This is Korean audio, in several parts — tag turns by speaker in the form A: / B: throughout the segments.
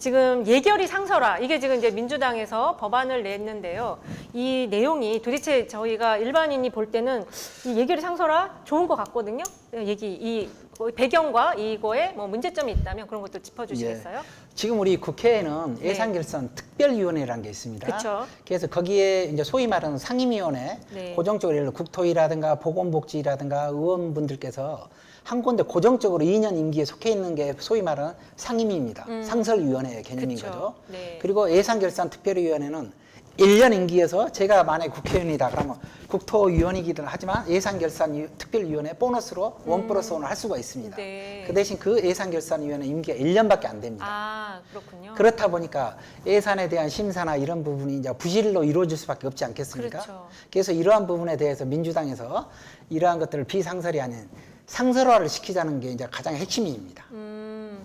A: 지금 예결위 상설화 이게 지금 이제 민주당에서 법안을 냈는데요. 이 내용이 도대체 저희가 일반인이 볼 때는 이 예결위 상설화 좋은 것 같거든요. 이 배경과 이거에 뭐 문제점이 있다면 그런 것도 짚어주시겠어요?
B: 예. 지금 우리 국회에는
A: 네.
B: 예산결산 특별위원회라는 게 있습니다.
A: 그렇죠.
B: 그래서 거기에 이제 소위 말하는 상임위원회,
A: 네.
B: 고정적으로 예를 들어 국토위라든가 보건복지라든가 의원분들께서 한 군데 고정적으로 2년 임기에 속해 있는 게 소위 말하는 상임위입니다. 상설위원회 개념인
A: 그쵸.
B: 거죠.
A: 네.
B: 그리고 예산결산특별위원회는 1년 임기에서 제가 만약에 국회의원이다 그러면 국토위원이기는 하지만 예산결산특별위원회 보너스로 1+1을 할 수가 있습니다.
A: 네.
B: 그 대신 그 예산결산위원회 임기가 1년밖에 안 됩니다.
A: 아, 그렇군요.
B: 그렇다 보니까 예산에 대한 심사나 이런 부분이 이제 부실로 이루어질 수밖에 없지 않겠습니까?
A: 그렇죠.
B: 그래서 이러한 부분에 대해서 민주당에서 이러한 것들을 비상설이 아닌 상설화를 시키자는 게 이제 가장 핵심입니다.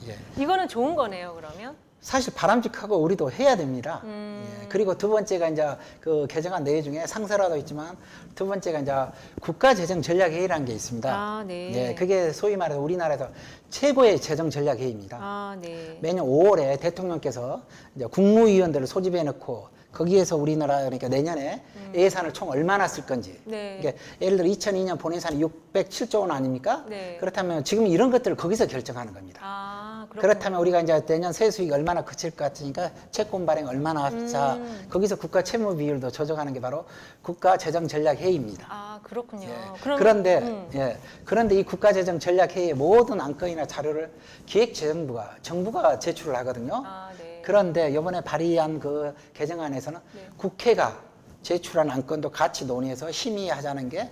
B: 예.
A: 이거는 좋은 거네요, 그러면.
B: 사실 바람직하고 우리도 해야 됩니다. 예. 그리고 두 번째가 이제 그 개정안 내용 중에 상설화도 있지만 두 번째가 이제 국가재정전략회의라는 게 있습니다.
A: 아, 네.
B: 예, 그게 소위 말해서 우리나라에서 최고의 재정전략회의입니다.
A: 아, 네.
B: 매년 5월에 대통령께서 이제 국무위원들을 소집해 놓고 거기에서 우리나라 그러니까 내년에 예산을 총 얼마나 쓸 건지.
A: 네.
B: 그러니까 예를 들어 2002년 본 예산이 607조 원 아닙니까?
A: 네.
B: 그렇다면 지금 이런 것들을 거기서 결정하는 겁니다.
A: 아, 그렇군요.
B: 그렇다면 우리가 이제 내년 세수익이 얼마나 그칠 것 같으니까 채권 발행 얼마나 합자 거기서 국가 채무 비율도 조정하는 게 바로 국가재정전략회의입니다.
A: 아, 그렇군요.
B: 예.
A: 그럼,
B: 그런데 이 국가재정전략회의의 모든 안건이나 자료를 기획재정부가 정부가 제출을 하거든요.
A: 아, 네.
B: 그런데 이번에 발의한 그 개정안에서는
A: 네.
B: 국회가 제출한 안건도 같이 논의해서 심의하자는 게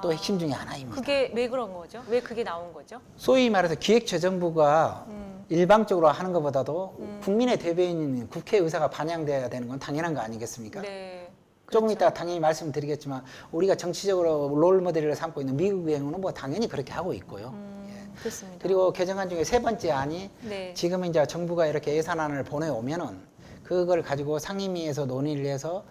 B: 또 핵심 중에 하나입니다.
A: 그게 왜 그런 거죠? 왜 그게 나온 거죠?
B: 소위 말해서 기획재정부가 일방적으로 하는 것보다도 국민의 대변인인 국회의사가 반영돼야 되는 건 당연한 거 아니겠습니까?
A: 네.
B: 조금
A: 그렇죠.
B: 이따 당연히 말씀드리겠지만 우리가 정치적으로 롤모델을 삼고 있는 미국의 경우는 뭐 당연히 그렇게 하고 있고요.
A: 그렇습니다.
B: 그리고 개정안 중에 세 번째 안이
A: 네.
B: 지금 이제 정부가 이렇게 예산안을 보내오면은 그걸 가지고 상임위에서 논의를 해서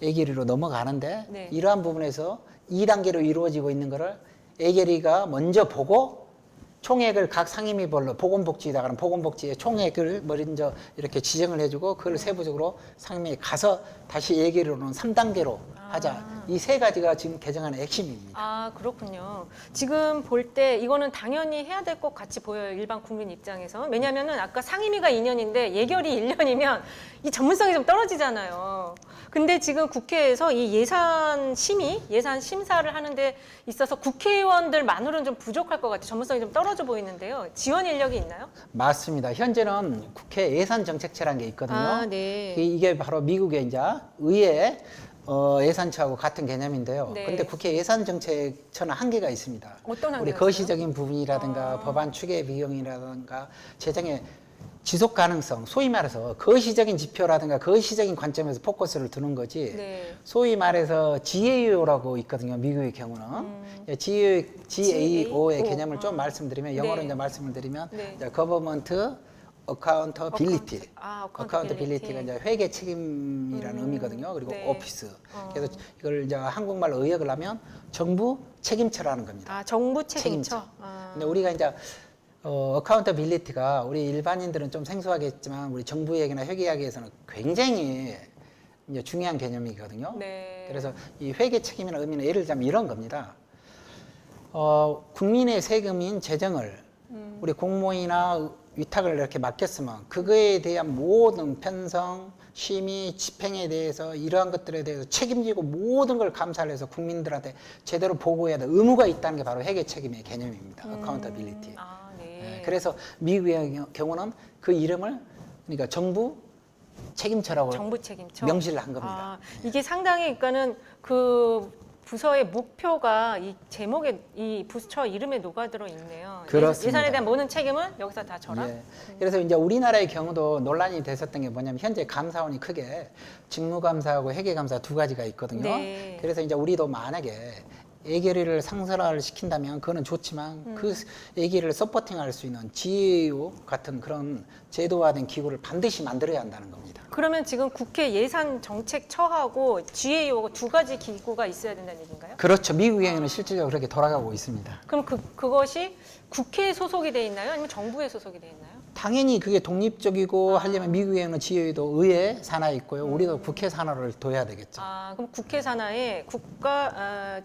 B: 예결위로 넘어가는데
A: 네.
B: 이러한 부분에서 2단계로 이루어지고 있는 거를 예결위가 먼저 보고 총액을 각 상임위별로 보건복지다 그러면 보건복지의 총액을 먼저 이렇게 지정을 해주고 그걸 세부적으로 상임위에 가서 다시 예결위로는 3단계로 하자. 이 세 가지가 지금 개정안의 핵심입니다.
A: 아, 그렇군요. 지금 볼 때 이거는 당연히 해야 될 것 같이 보여요. 일반 국민 입장에서. 왜냐면은 아까 상임위가 2년인데 예결위 1년이면 이 전문성이 좀 떨어지잖아요. 근데 지금 국회에서 이 예산 심의, 예산 심사를 하는데 있어서 국회의원들만으로는 좀 부족할 것 같아요. 전문성이 좀 떨어져 보이는데요. 지원 인력이 있나요?
B: 맞습니다. 현재는 국회 예산정책처라는 게 있거든요.
A: 아, 네.
B: 이게 바로 미국의 이제 의회 예산처하고 같은 개념인데요.
A: 네.
B: 그런데 국회 예산정책처는 한계가 있습니다.
A: 어떤 한계가
B: 우리
A: 있어요?
B: 거시적인 부분이라든가 법안 추계 비용이라든가 재정의 지속 가능성, 소위 말해서 거시적인 지표라든가 거시적인 관점에서 포커스를 두는 거지.
A: 네.
B: 소위 말해서 GAO라고 있거든요. 미국의 경우는 GAO의 개념을 좀 말씀드리면 영어로
A: 네.
B: 이제 말씀을 드리면
A: 네.
B: 이제 Government Accountability.
A: accountability.
B: Accountability가 이제 회계 책임이라는 의미거든요. 그리고
A: 네.
B: 오피스. 그래서 이걸 이제 한국말로 의역을 하면 정부 책임처라는 겁니다.
A: 아, 정부 책임처.
B: 책임처.
A: 아,
B: 근데 우리가 이제 어카운터빌리티가 우리 일반인들은 좀 생소하겠지만 우리 정부에게나 회계학에서는 굉장히 이제 중요한 개념이거든요.
A: 네.
B: 그래서 이 회계 책임이라는 의미는 예를 들자면 이런 겁니다. 국민의 세금인 재정을 우리 공무원이나 위탁을 이렇게 맡겼으면 그거에 대한 모든 편성, 심의, 집행에 대해서 이러한 것들에 대해서 책임지고 모든 걸 감사를 해서 국민들한테 제대로 보고해야 될 의무가 있다는 게 바로 회계 책임의 개념입니다. accountability.
A: 아, 네.
B: 네, 그래서 미국의 경우는 그 이름을 그러니까 정부 책임처라고
A: 정부 책임처.
B: 명시를 한 겁니다.
A: 아, 이게 상당히 그러니까는 그 부서의 목표가 이 제목에 이 부처 이름에 녹아들어 있네요.
B: 그렇습니다.
A: 예산에 대한 모든 책임은 여기서 다 져라.
B: 예. 그래서 이제 우리나라의 경우도 논란이 됐었던 게 뭐냐면 현재 감사원이 크게 직무감사하고 회계감사 두 가지가 있거든요.
A: 네.
B: 그래서 이제 우리도 만약에 예결위를 상설화를 시킨다면 그거는 좋지만 그 예결위를 서포팅할 수 있는 GAO 같은 그런 제도화된 기구를 반드시 만들어야 한다는 겁니다.
A: 그러면 지금 국회 예산정책처하고 GAO가 두 가지 기구가 있어야 된다는 얘기인가요?
B: 그렇죠. 미국에는 실질적으로 그렇게 돌아가고 있습니다.
A: 그럼 그것이 국회에 소속이 돼 있나요? 아니면 정부에 소속이 돼 있나요?
B: 당연히 그게 독립적이고 하려면 미국에는 지혜도 의회 산하에 있고요. 우리도 국회 산하를 둬야 되겠죠.
A: 아, 그럼 국회 산하에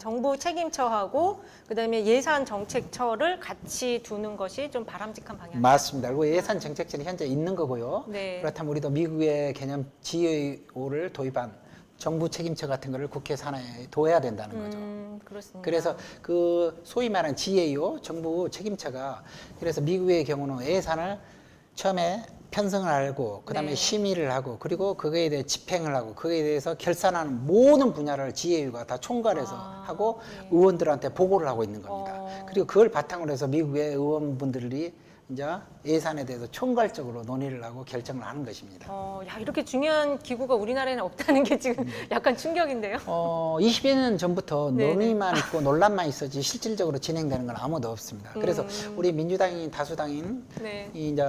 A: 정부 책임처하고 그다음에 예산 정책처를 같이 두는 것이 좀 바람직한 방향이에요.
B: 맞습니다. 그리고 예산 정책처는 현재 있는 거고요.
A: 네.
B: 그렇다면 우리도 미국의 개념 GAO를 도입한 정부 책임처 같은 거를 국회 산하에 둬야 된다는 거죠.
A: 그렇습니다.
B: 그래서 그 소위 말하는 GAO 정부 책임처가 그래서 미국의 경우는 예산을 처음에 편성을 하고 그다음에
A: 네.
B: 심의를 하고 그리고 그거에 대해 집행을 하고 그거에 대해서 결산하는 모든 분야를 GAO가 다 총괄해서 하고
A: 네.
B: 의원들한테 보고를 하고 있는 겁니다.
A: 어.
B: 그리고 그걸 바탕으로 해서 미국의 의원분들이 이제 예산에 대해서 총괄적으로 논의를 하고 결정을 하는 것입니다.
A: 야, 이렇게 중요한 기구가 우리나라에는 없다는 게 지금 약간 충격인데요.
B: 20여 년 전부터
A: 네네.
B: 논의만 있고 논란만 있었지 실질적으로 진행되는 건 아무도 없습니다. 그래서 우리 민주당이 다수당인
A: 네.
B: 이제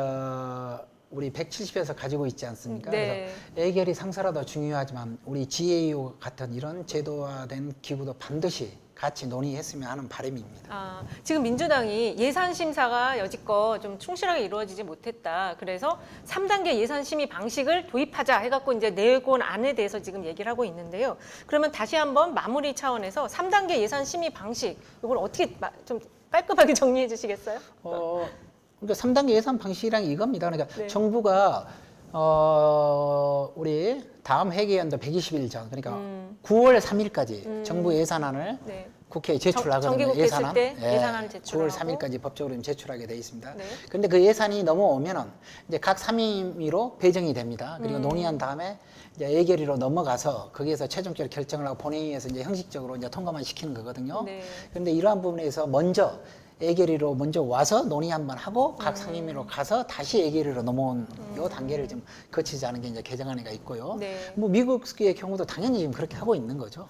B: 우리 170에서 가지고 있지 않습니까?
A: 네.
B: 그래서 애결이 상서라도 중요하지만 우리 GAO 같은 이런 제도화된 기구도 반드시 같이 논의했으면 하는 바람입니다.
A: 아, 지금 민주당이 예산 심사가 여지껏 좀 충실하게 이루어지지 못했다. 그래서 3단계 예산 심의 방식을 도입하자 해갖고 이제 내건 안에 대해서 지금 얘기를 하고 있는데요. 그러면 다시 한번 마무리 차원에서 3단계 예산 심의 방식 이걸 어떻게 좀 깔끔하게 정리해 주시겠어요?
B: 그러니까 3단계 예산 방식이란 이겁니다. 그러니까
A: 네.
B: 정부가 우리 다음 회계연도 120일 전 그러니까 9월 3일까지 정부 예산안을
A: 네.
B: 국회에 제출하거든요.
A: 정기국회 있을
B: 예산안.
A: 때
B: 예,
A: 예산안을 제출하고
B: 9월 3일까지 법적으로 제출하게 돼 있습니다.
A: 네.
B: 그런데 그 예산이 넘어오면은 이제 각 상임위로 배정이 됩니다. 그리고 논의한 다음에 이제 예결위로 넘어가서 거기에서 최종적으로 결정을 하고 본회의에서 이제 형식적으로 이제 통과만 시키는 거거든요.
A: 네.
B: 그런데 이러한 부분에서 먼저 예결위로 먼저 와서 논의 한번 하고 각 상임위로 가서 다시 예결위로 넘어온 요 단계를 좀 거치지 않은 게 이제 개정안에가 있고요.
A: 네.
B: 뭐 미국의 경우도 당연히 지금 그렇게 하고 있는 거죠.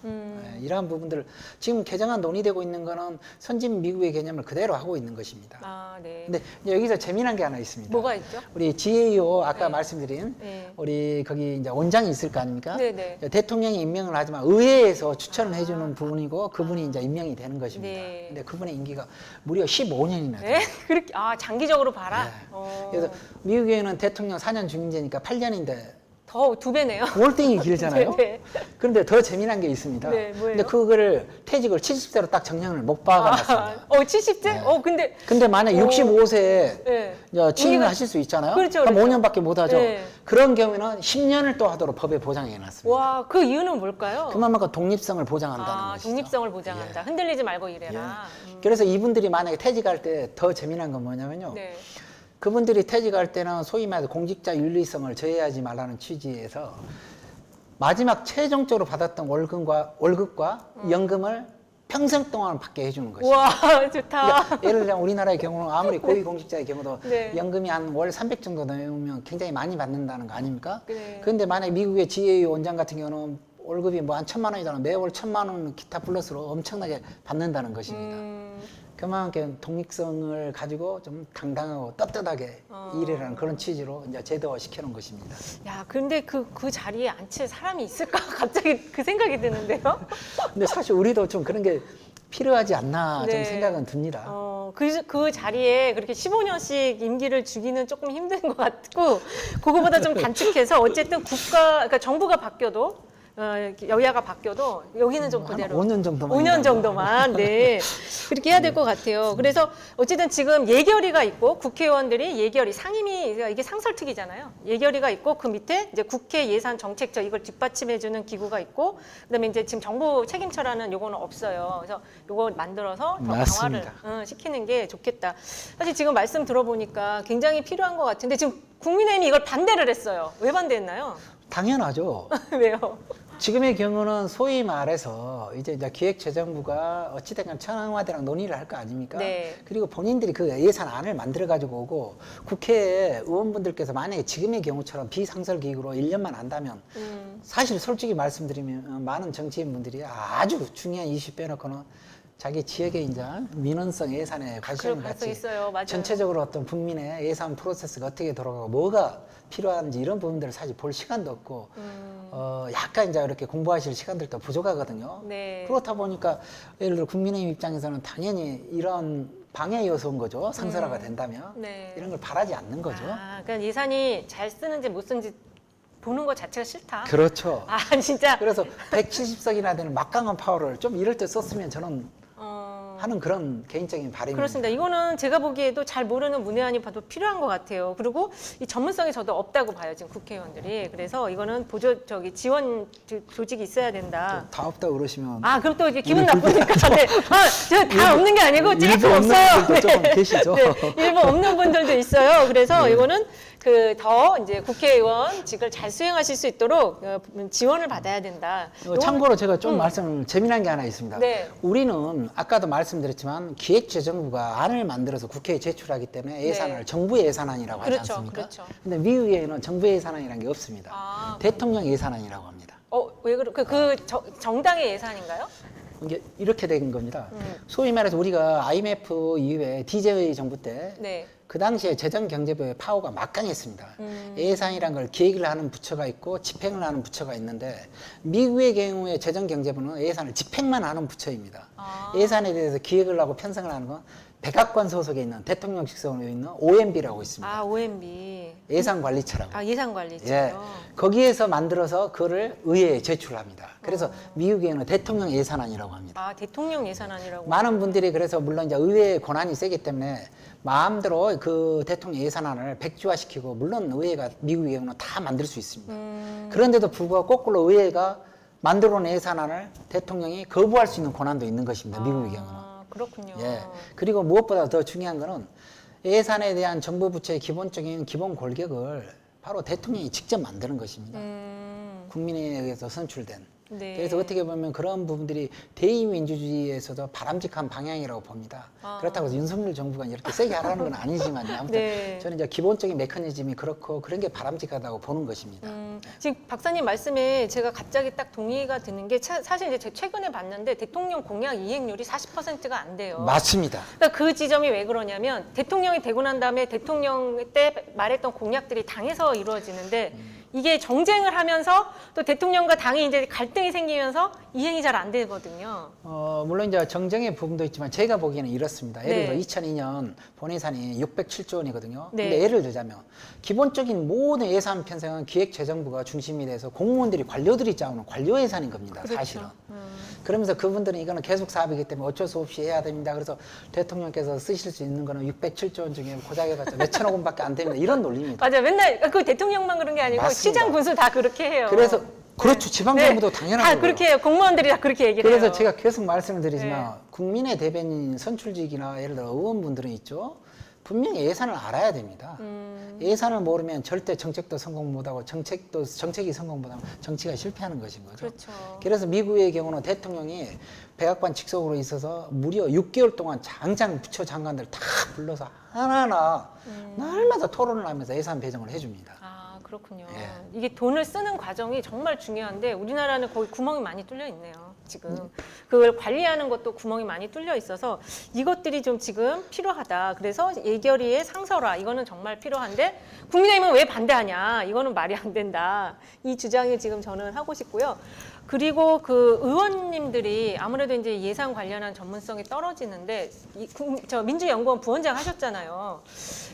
B: 이러한 부분들 지금 개정안 논의되고 있는 거는 선진 미국의 개념을 그대로 하고 있는 것입니다.
A: 아, 네.
B: 근데 이제 여기서 재미난 게 하나 있습니다.
A: 뭐가 있죠?
B: 우리 GAO 아까
A: 네.
B: 말씀드린
A: 네.
B: 우리 거기 이제 원장이 있을 거 아닙니까?
A: 네, 네.
B: 대통령이 임명을 하지만 의회에서 추천을 해주는 부분이고 그분이 이제 임명이 되는 것입니다.
A: 네.
B: 근데 그분의 임기가 무려 15년이나 돼요.
A: 네? 그렇게 장기적으로 봐라.
B: 네.
A: 어,
B: 그래서 미국에는 대통령 4년 중임제니까 8년인데
A: 더 2배네요.
B: 월등히 길잖아요.
A: 네, 네.
B: 그런데 더 재미난 게 있습니다.
A: 네, 뭐예요?
B: 근데 그거를 퇴직을 70세로 딱 정년을 못 박아놨습니다.
A: 70대?
B: 네. 근데 만약 65세에
A: 네.
B: 취임을 하실 수 있잖아요.
A: 그렇죠,
B: 그럼
A: 그렇죠.
B: 5년밖에 못 하죠.
A: 네.
B: 그런 경우에는 10년을 또 하도록 법에 보장해 놨습니다.
A: 와, 그 이유는 뭘까요?
B: 그만큼 독립성을 보장한다는 것이죠.
A: 독립성을 보장한다.
B: 예.
A: 흔들리지 말고 일해라.
B: 그래서 이분들이 만약에 퇴직할 때 더 재미난 건 뭐냐면요.
A: 네.
B: 그분들이 퇴직할 때는 소위 말해서 공직자 윤리성을 저해하지 말라는 취지에서 마지막 최종적으로 받았던 월급과 연금을 평생 동안 받게 해주는 것이죠.
A: 우와, 좋다.
B: 그러니까 예를 들면 우리나라의 경우는 아무리 고위공직자의 경우도
A: 네.
B: 연금이 한 월 300 정도 넘으면 굉장히 많이 받는다는 거 아닙니까?
A: 네.
B: 그런데 만약에 미국의 GAO 원장 같은 경우는 월급이 뭐 한 1,000만 원이잖아. 매월 1,000만 원 기타 플러스로 엄청나게 받는다는 것입니다. 그만큼 독립성을 가지고 좀 당당하고 떳떳하게 일하라는 그런 취지로 이제 제도화 시켜놓은 것입니다.
A: 야, 근데 그 자리에 앉힐 사람이 있을까? 갑자기 그 생각이 드는데요.
B: 근데 사실 우리도 좀 그런 게 필요하지 않나
A: 네.
B: 좀 생각은 듭니다.
A: 그 자리에 그렇게 15년씩 임기를 주기는 조금 힘든 것 같고, 그거보다 좀 단축해서 어쨌든 그러니까 정부가 바뀌어도 여야가 바뀌어도 여기는 좀
B: 한
A: 그대로
B: 5년 정도만
A: 5년 정도만 네 그렇게 해야 될 것 같아요. 그래서 어쨌든 지금 예결위가 있고 국회의원들이 예결위 상임위 이게 상설특위잖아요. 예결위가 있고 그 밑에 이제 국회 예산 정책처 이걸 뒷받침해주는 기구가 있고 그다음에 이제 지금 정부 책임처라는 요거는 없어요. 그래서 요거 만들어서 더
B: 맞습니다.
A: 강화를 시키는 게 좋겠다. 사실 지금 말씀 들어보니까 굉장히 필요한 것 같은데 지금 국민의힘이 이걸 반대를 했어요. 왜 반대했나요?
B: 당연하죠.
A: 왜요?
B: 지금의 경우는 소위 말해서 이제 기획재정부가 어찌됐건 청와대랑 논의를 할 거 아닙니까?
A: 네.
B: 그리고 본인들이 그 예산안을 만들어 가지고 오고 국회 의원분들께서 만약에 지금의 경우처럼 비상설기구로 1년만 한다면 사실 솔직히 말씀드리면 많은 정치인분들이 아주 중요한 이슈 빼놓고는 자기 지역의 이제 민원성 예산에 관심을
A: 그럴
B: 갖지
A: 가능성이 있어요. 맞아요.
B: 전체적으로 어떤 국민의 예산 프로세스가 어떻게 돌아가고 뭐가 필요한지 이런 부분들을 사실 볼 시간도 없고 약간 이제 이렇게 공부하실 시간들도 부족하거든요.
A: 네.
B: 그렇다 보니까 예를 들어 국민의힘 입장에서는 당연히 이런 방해 요소인 거죠. 상설화가 된다면.
A: 네.
B: 이런 걸 바라지 않는 거죠.
A: 아, 그러니까 예산이 잘 쓰는지 못 쓰는지 보는 것 자체가 싫다.
B: 그렇죠.
A: 아, 진짜.
B: 그래서 170석이나 되는 막강한 파워를 좀 이럴 때 썼으면 저는 하는 그런 개인적인 바람입니다.
A: 그렇습니다. 이거는 제가 보기에도 잘 모르는 문외한이 봐도 필요한 것 같아요. 그리고 이 전문성이 저도 없다고 봐요, 지금 국회의원들이. 그래서 이거는 지원 조직이 있어야 된다.
B: 다 없다고 그러시면
A: 아, 그럼 또 이제 기분 나쁘니까. 네. 아, 저 다 없는 게 아니고 조금
B: 일부 없는
A: 없어요.
B: 분들도 조금 계시죠.
A: 네, 일부 없는 분들도 있어요. 그래서 이거는 더 이제 국회의원직을 잘 수행하실 수 있도록 지원을 받아야 된다.
B: 참고로 제가 좀 말씀 재미난 게 하나 있습니다.
A: 네.
B: 우리는 아까도 말씀드렸지만 기획재정부가 안을 만들어서 국회에 제출하기 때문에 예산을
A: 네.
B: 정부 예산안이라고 하지
A: 그렇죠,
B: 않습니까?
A: 그렇죠.
B: 근데 미국에는 정부 예산안이라는 게 없습니다.
A: 아.
B: 대통령 예산안이라고 합니다.
A: 왜 정당의 예산인가요?
B: 이게 이렇게 된 겁니다. 소위 말해서 우리가 IMF 이후에 DJ 정부 때
A: 네.
B: 그 당시에 재정경제부의 파워가 막강했습니다. 예산이란 걸 기획을 하는 부처가 있고 집행을 하는 부처가 있는데 미국의 경우에 재정경제부는 예산을 집행만 하는 부처입니다.
A: 아.
B: 예산에 대해서 기획을 하고 편성을 하는 건 백악관 소속에 있는 대통령 직속에 있는 OMB라고 있습니다.
A: 아, OMB.
B: 예산관리처라고.
A: 아, 예산관리죠.
B: 예, 거기에서 만들어서 그거를 의회에 제출합니다. 그래서 미국에는 대통령 예산안이라고 합니다.
A: 아, 대통령 예산안이라고.
B: 많은 분들이 그래서 물론 이제 의회의 권한이 세기 때문에 마음대로 그 대통령 예산안을 백지화시키고 물론 의회가 미국의 경우는 다 만들 수 있습니다. 그런데도 불구하고 거꾸로 의회가 만들어놓은 예산안을 대통령이 거부할 수 있는 권한도 있는 것입니다. 미국의 경우는.
A: 그렇군요.
B: 예. 그리고 무엇보다 더 중요한 거는 예산에 대한 정부 부처의 기본적인 기본 골격을 바로 대통령이 직접 만드는 것입니다. 국민에 의해서 선출된.
A: 네.
B: 그래서 어떻게 보면 그런 부분들이 대의민주주의에서도 바람직한 방향이라고 봅니다. 그렇다고 해서 윤석열 정부가 이렇게 세게 하라는 건 아니지만요. 아무튼
A: 네.
B: 저는 이제 기본적인 메커니즘이 그렇고 그런 게 바람직하다고 보는 것입니다.
A: 지금 박사님 말씀에 제가 갑자기 딱 동의가 드는 게 사실 이제 제가 최근에 봤는데 대통령 공약 이행률이 40%가 안 돼요.
B: 맞습니다.
A: 그러니까 그 지점이 왜 그러냐면 대통령이 되고 난 다음에 대통령 때 말했던 공약들이 당에서 이루어지는데 이게 정쟁을 하면서 또 대통령과 당이 이제 갈등이 생기면서 이행이 잘 안 되거든요.
B: 물론 이제 정쟁의 부분도 있지만 제가 보기에는 이렇습니다. 예를
A: 네.
B: 들어 2002년 본 예산이 607조 원이거든요.
A: 네.
B: 근데 예를 들자면 기본적인 모든 예산 편성은 기획재정부가 중심이 돼서 공무원들이 관료들이 짜오는 관료 예산인 겁니다.
A: 그렇죠.
B: 사실은. 그러면서 그분들은 이거는 계속 사업이기 때문에 어쩔 수 없이 해야 됩니다. 그래서 대통령께서 쓰실 수 있는 거는 607조 원 중에 고작해봤자 몇천억 원밖에 안 됩니다. 이런 논리입니다.
A: 맞아요. 맨날 그 대통령만 그런 게 아니고
B: 맞습니다.
A: 시장 군수 다 그렇게 해요.
B: 그래서 그렇죠.
A: 네.
B: 지방정부도
A: 네.
B: 당연한
A: 다
B: 거고요.
A: 그렇게 해요. 공무원들이 다 그렇게 얘기를 해요.
B: 그래서 제가 계속 말씀을 드리지만
A: 네.
B: 국민의 대변인 선출직이나 예를 들어 의원분들은 있죠. 분명히 예산을 알아야 됩니다. 예산을 모르면 절대 정책도 성공 못하고 정책이 성공 못하면 정치가 실패하는 것인 거죠.
A: 그렇죠.
B: 그래서 미국의 경우는 대통령이 백악관 직속으로 있어서 무려 6개월 동안 장장 부처 장관들 다 불러서 하나하나 날마다 토론을 하면서 예산 배정을 해줍니다.
A: 아, 그렇군요.
B: 예.
A: 이게 돈을 쓰는 과정이 정말 중요한데 우리나라는 거기 구멍이 많이 뚫려 있네요. 지금 그걸 관리하는 것도 구멍이 많이 뚫려 있어서 이것들이 좀 지금 필요하다. 그래서 예결위의 상설화 이거는 정말 필요한데 국민의힘은 왜 반대하냐? 이거는 말이 안 된다. 이 주장을 지금 저는 하고 싶고요. 그리고 그 의원님들이 아무래도 이제 예산 관련한 전문성이 떨어지는데 저 민주연구원 부원장 하셨잖아요.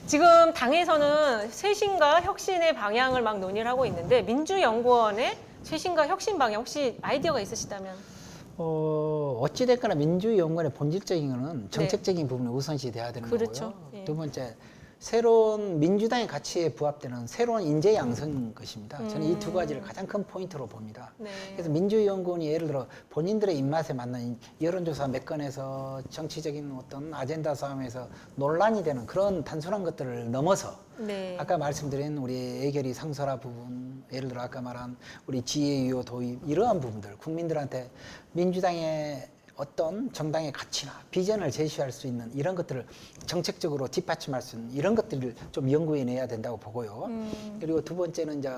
A: 지금 당에서는 쇄신과 혁신의 방향을 막 논의를 하고 있는데 민주연구원의 쇄신과 혁신 방향 혹시 아이디어가 있으시다면?
B: 어찌됐거나 민주연구원의 본질적인 거는 정책적인 부분에 우선시 돼야 되는
A: 그렇죠.
B: 거고요.
A: 예.
B: 두 번째, 새로운 민주당의 가치에 부합되는 새로운 인재 양성인 것입니다. 저는 이 두 가지를 가장 큰 포인트로 봅니다.
A: 네.
B: 그래서 민주연구원이 예를 들어 본인들의 입맛에 맞는 여론조사 몇 건에서 정치적인 어떤 아젠다 싸움에서 논란이 되는 그런 단순한 것들을 넘어서
A: 네.
B: 아까 말씀드린 우리 예결위 상설화 부분, 예를 들어 아까 말한 우리 지혜유효 도입 이러한 부분들 국민들한테 민주당의 어떤 정당의 가치나 비전을 제시할 수 있는 이런 것들을 정책적으로 뒷받침할 수 있는 이런 것들을 좀 연구해 내야 된다고 보고요. 그리고 두 번째는 이제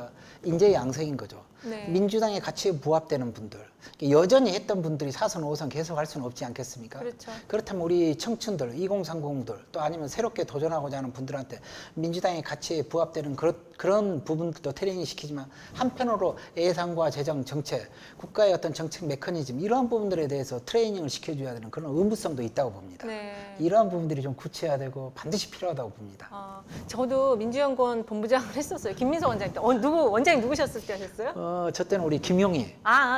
B: 인재 양성인 거죠.
A: 네.
B: 민주당의 가치에 부합되는 분들, 여전히 했던 분들이 4선, 5선 계속 할 수는 없지 않겠습니까?
A: 그렇죠.
B: 그렇다면 우리 청춘들, 2030들 또 아니면 새롭게 도전하고자 하는 분들한테 민주당의 가치에 부합되는 그런 부분들도 트레이닝 시키지만 한편으로 예산과 재정, 정책, 국가의 어떤 정책 메커니즘 이러한 부분들에 대해서 트레이닝을 시켜줘야 되는 그런 의무성도 있다고 봅니다.
A: 네.
B: 이러한 부분들이 좀 구체화되고 반드시 필요하다고 봅니다.
A: 저도 민주연구원 본부장을 했었어요. 김민석 원장님 때. 원장님 누구셨을 때 하셨어요?
B: 저 때는 우리 김용희.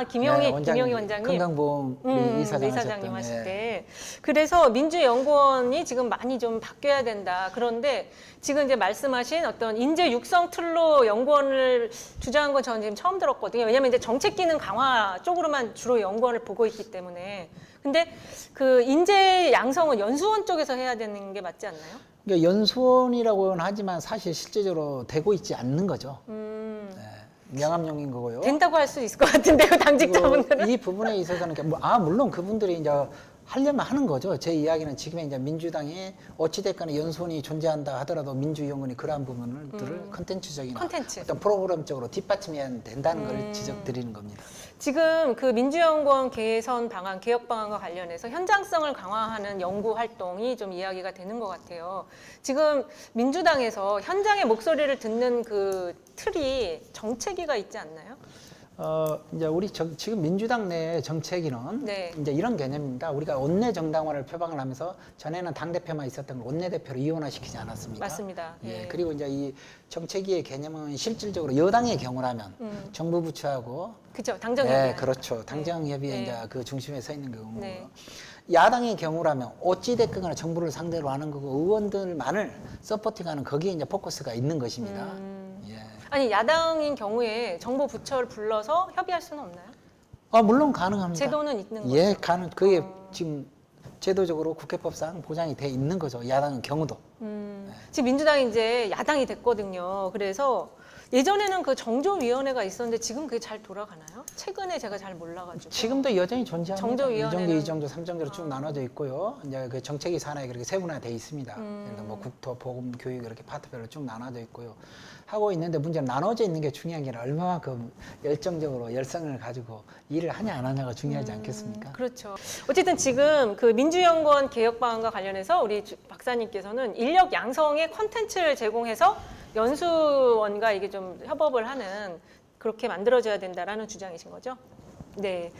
A: 김용희
B: 네,
A: 김용희 원장님.
B: 건강보험 우리 이사장
A: 이사장님
B: 하셨던,
A: 하실
B: 예.
A: 때. 그래서 민주연구원이 지금 많이 좀 바뀌어야 된다. 그런데 지금 이제 말씀하신 어떤 인재 육성 틀로 연구원을 주장한 건 저는 지금 처음 들었거든요. 왜냐하면 이제 정책 기능 강화 쪽으로만 주로 연구원을 보고 있기 때문에. 근데 그 인재 양성은 연수원 쪽에서 해야 되는 게 맞지 않나요?
B: 그러니까 연수원이라고는 하지만 사실 실제적으로 되고 있지 않는 거죠. 네, 명함용인 거고요.
A: 된다고 할 수 있을 것 같은데요, 당직자분들은.
B: 그리고 이 부분에 있어서는 물론 그분들이 이제 하려면 하는 거죠. 제 이야기는 지금의 이제 민주당이 어찌됐거나 연수원이 존재한다 하더라도 민주연구원이 그러한 부분들을 컨텐츠적이나
A: 컨텐츠.
B: 어떤 프로그램적으로 뒷받침해야 된다는 걸 지적드리는 겁니다.
A: 지금 그 민주연구원 개선 방안, 개혁 방안과 관련해서 현장성을 강화하는 연구 활동이 좀 이야기가 되는 것 같아요. 지금 민주당에서 현장의 목소리를 듣는 그 틀이 정책위가 있지 않나요?
B: 이제 우리 지금 민주당 내 정책위는
A: 네.
B: 이제 이런 개념입니다. 우리가 원내 정당화를 표방을 하면서 전에는 당 대표만 있었던 걸 원내 대표로 이원화시키지 않았습니까?
A: 맞습니다.
B: 예.
A: 예.
B: 그리고 이제 이 정책위의 개념은 실질적으로 여당의 경우라면 정부 부처하고
A: 그렇죠. 당정
B: 네,
A: 협의.
B: 그렇죠. 당정 협의에
A: 네.
B: 이제 그 중심에 서 있는 경우고
A: 네.
B: 야당의 경우라면 어찌 됐건 정부를 상대로 하는 거고 의원들만을 서포팅하는 거기에 이제 포커스가 있는 것입니다. 예.
A: 아니 야당인 경우에 정부 부처를 불러서 협의할 수는 없나요?
B: 물론 가능합니다.
A: 제도는 있는 거죠.
B: 예, 그게 지금 제도적으로 국회법상 보장이 돼 있는 거죠. 야당의 경우도.
A: 지금 민주당이 이제 야당이 됐거든요. 그래서 예전에는 그 정조위원회가 있었는데 지금 그게 잘 돌아가나요? 최근에 제가 잘 몰라가지고.
B: 지금도 여전히 존재합니다.
A: 정조위원회는-
B: 1정도, 2정도, 3정도로 쭉 나눠져 있고요. 이제 그 정책위 산하에 그렇게 세분화돼 있습니다. 예를 들어 뭐 국토, 보건, 교육 이렇게 파트별로 쭉 나눠져 있고요. 하고 있는데 문제는 나눠져 있는 게 중요한 게 아니라 얼마만큼 열정적으로 열성을 가지고 일을 하냐 안 하냐가 중요하지 않겠습니까?
A: 그렇죠. 어쨌든 지금 그 민주연구원 개혁 방안과 관련해서 우리 박사님께서는 인력 양성의 콘텐츠를 제공해서 연수원과 이게 좀 협업을 하는 그렇게 만들어져야 된다라는 주장이신 거죠? 네.